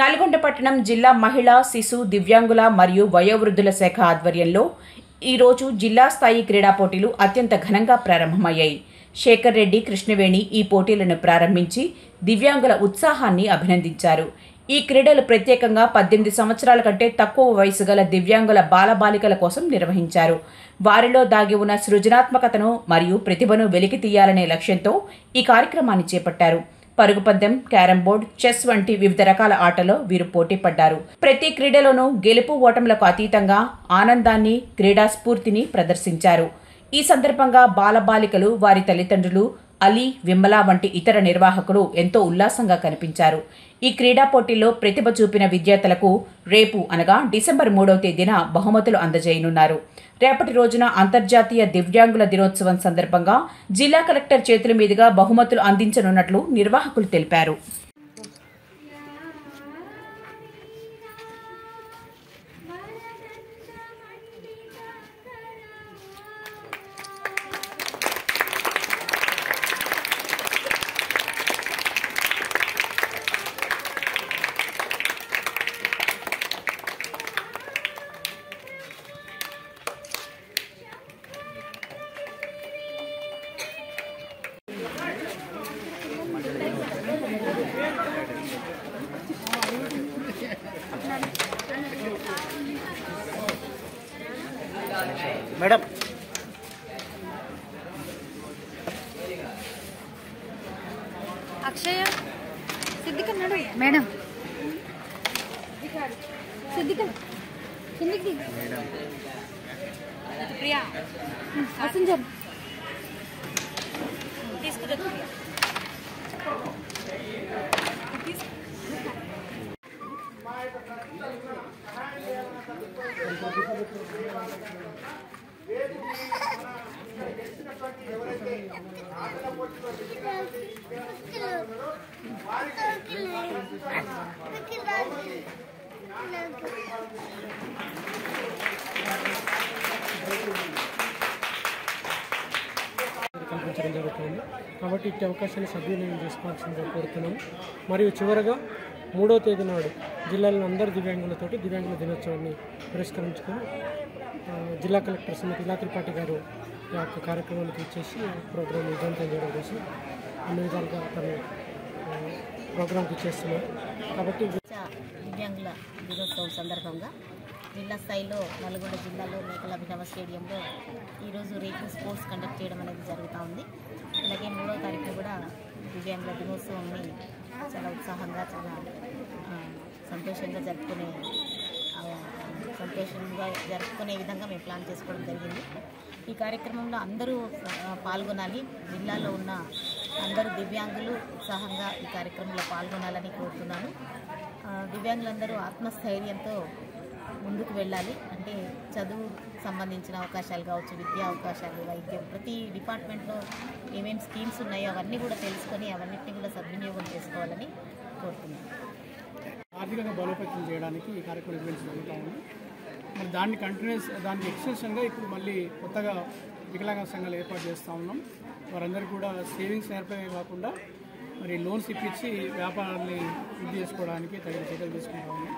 నల్గొండ పట్టణం జిల్లా మహిళా శిశు దివ్యాంగుల మరియు వయోవృద్ధుల శాఖ ఆధ్వర్యంలో ఈరోజు జిల్లా స్థాయి క్రీడా పోటీలు అత్యంత ఘనంగా ప్రారంభమయ్యాయి. శేఖర్ రెడ్డి, కృష్ణవేణి ఈ పోటీలను ప్రారంభించి దివ్యాంగుల ఉత్సాహాన్ని అభినందించారు. ఈ క్రీడలు ప్రత్యేకంగా 18 సంవత్సరాల కంటే తక్కువ వయసు గల దివ్యాంగుల బాలబాలికల కోసం నిర్వహించారు. వారిలో దాగి ఉన్న సృజనాత్మకతను మరియు ప్రతిభను వెలికి తీయాలనే లక్ష్యంతో ఈ కార్యక్రమాన్ని చేపట్టారు. పరుగు పందెం, క్యారం బోర్డ్, చెస్ వంటి వివిధ రకాల ఆటలో వీరు పోటీ పడ్డారు. ప్రతి క్రీడలోనూ గెలుపు ఓటములకు అతీతంగా ఆనందాన్ని, క్రీడా స్ఫూర్తిని ప్రదర్శించారు. ఈ సందర్భంగా బాలబాలికలు, వారి తల్లిదండ్రులు, అలీ, విమల వంటి ఇతర నిర్వాహకులు ఎంతో ఉల్లాసంగా కనిపించారు. ఈ క్రీడా పోటీల్లో ప్రతిభ చూపిన విద్యార్థులకు రేపు అనగా డిసెంబర్ 3వ తేదీన బహుమతులు అందజేయనున్నారు. రేపటి రోజున అంతర్జాతీయ దివ్యాంగుల దినోత్సవం సందర్భంగా జిల్లా కలెక్టర్ చేతుల మీదుగా బహుమతులు అందించనున్నట్లు నిర్వాహకులు తెలిపారు. మేడం అక్షయ సిద్దిక నడు మేడం సిద్దిక కిందికి మేడం ప్రియా అసంజర్ తీసుకురా ప్రియా కల్పించడం జరుగుతుంది. కాబట్టి ఇట్టి అవకాశాన్ని సద్వినియోగం చేసుకోవాల్సిందిగా కోరుతున్నాము. మరియు చివరగా 3వ తేదీ నాడు జిల్లాలోని అందరు దివ్యాంగులతోటి దివ్యాంగుల దినోత్సవాన్ని పురస్కరించుకొని జిల్లా కలెక్టర్ శ్రీమతి ఇలా త్రిపాఠి గారు ఈ యొక్క కార్యక్రమానికి ఇచ్చేసి ప్రోగ్రాం విజయవంతం చేయడం కోసం అన్ని విధాలుగా తను ప్రోగ్రాంకి ఇచ్చేస్తున్నారు. కాబట్టి దివ్యాంగుల దినోత్సవం సందర్భంగా జిల్లా స్థాయిలో నల్గొండ జిల్లాలో మేకల అభినవ స్టేడియంలో ఈరోజు రేపు స్పోర్ట్స్ కండక్ట్ చేయడం అనేది జరుగుతూ ఉంది. అలాగే 3వ తారీఖు కూడా దివ్యాంగుల దినోత్సవాన్ని చాలా ఉత్సాహంగా, చాలా సంతోషంగా జరుపుకునే విధంగా మేము ప్లాన్ చేసుకోవడం జరిగింది. ఈ కార్యక్రమంలో అందరూ పాల్గొనాలి. జిల్లాలో ఉన్న అందరూ దివ్యాంగులు ఉత్సాహంగా ఈ కార్యక్రమంలో పాల్గొనాలని కోరుతున్నాను. దివ్యాంగులందరూ ఆత్మస్థైర్యంతో ముందుకు వెళ్ళాలి. అంటే చదువు సంబంధించిన అవకాశాలు కావచ్చు, విద్యా అవకాశాలు, వైద్యం, ప్రతి డిపార్ట్మెంట్లో ఏమేమి స్కీమ్స్ ఉన్నాయో అవన్నీ కూడా తెలుసుకొని అవన్నిటిని కూడా సద్వినియోగం చేసుకోవాలని కోరుతున్నాను. ఆర్థికంగా బలోపేతం చేయడానికి ఈ కార్యక్రమం నిర్వహించగలుగుతా ఉంది. మరి దానికి ఎక్స్టెన్షన్గా ఇప్పుడు మళ్ళీ కొత్తగా వికలాంగ సంఘాలు ఏర్పాటు చేస్తూ ఉన్నాం. వారందరూ కూడా సేవింగ్స్ నేర్పడమే కాకుండా మరి లోన్స్ ఇప్పించి వ్యాపారాన్ని వృద్ధి చేసుకోవడానికి తగిన చర్యలు తీసుకుంటా ఉన్నాం.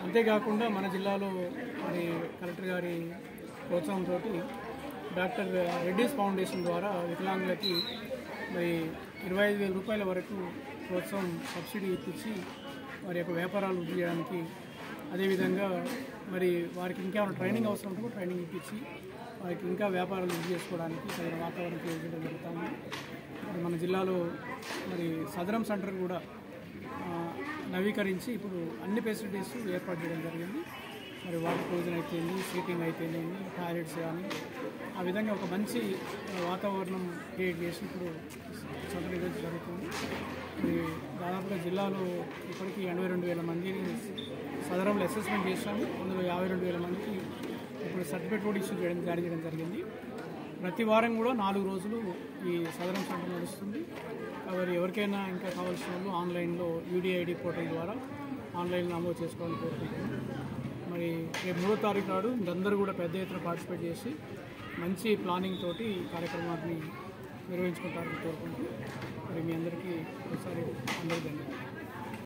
అంతేకాకుండా మన జిల్లాలో మరి కలెక్టర్ గారి ప్రోత్సాహంతో డాక్టర్ రెడ్డీస్ ఫౌండేషన్ ద్వారా వికలాంగులకి మరి 25,000 రూపాయల వరకు ప్రోత్సాహం సబ్సిడీ ఇప్పించి వారి యొక్క వ్యాపారాలు వృద్ధి చేయడానికి, అదేవిధంగా మరి వారికి ఇంకా ట్రైనింగ్ అవసరం ఉంటే ట్రైనింగ్ ఇప్పించి వారికి ఇంకా వ్యాపారాలు వృద్ధి చేసుకోవడానికి తగిన వాతావరణం చేయడం జరుగుతుంది. మరి మన జిల్లాలో మరి సదరం సెంటర్ కూడా నవీకరించి ఇప్పుడు అన్ని ఫెసిలిటీస్ ఏర్పాటు చేయడం జరిగింది. మరి వాటర్ ప్రొవిజన్ అయితేంది, సీటింగ్ అయితేనేమి, టాయిలెట్స్ కానీ ఆ విధంగా ఒక మంచి వాతావరణం క్రియేట్ చేసి ఇప్పుడు సెంటర్ నిర్వహించడం జరుగుతుంది. మరి దాదాపుగా జిల్లాలో ఇప్పటికీ 82,000 మందిని సదరంలో అసెస్మెంట్ చేశాము. అందులో 52,000 మందికి ఇప్పుడు సర్టిఫికేట్ కూడా ఇష్యూ జారీ చేయడం జరిగింది. ప్రతి వారం కూడా 4 రోజులు ఈ సదరం సెంటర్ నడుస్తుంది. కాబట్టి ఎవరికైనా ఇంకా కావాల్సిన వాళ్ళు ఆన్లైన్లో UDID పోర్టల్ ద్వారా ఆన్లైన్లో నమోదు చేసుకోవాలని కోరుకుంటున్నాం. మరి రేపు 3వ తారీఖు నాడు అందరూ కూడా పెద్ద ఎత్తున పార్టిసిపేట్ చేసి మంచి ప్లానింగ్ తోటి కార్యక్రమాన్ని నిర్వహించుకుంటారని కోరుకుంటూ మరి మీ అందరికీ ఒకసారి అందరికీ ధన్యవాదాలు.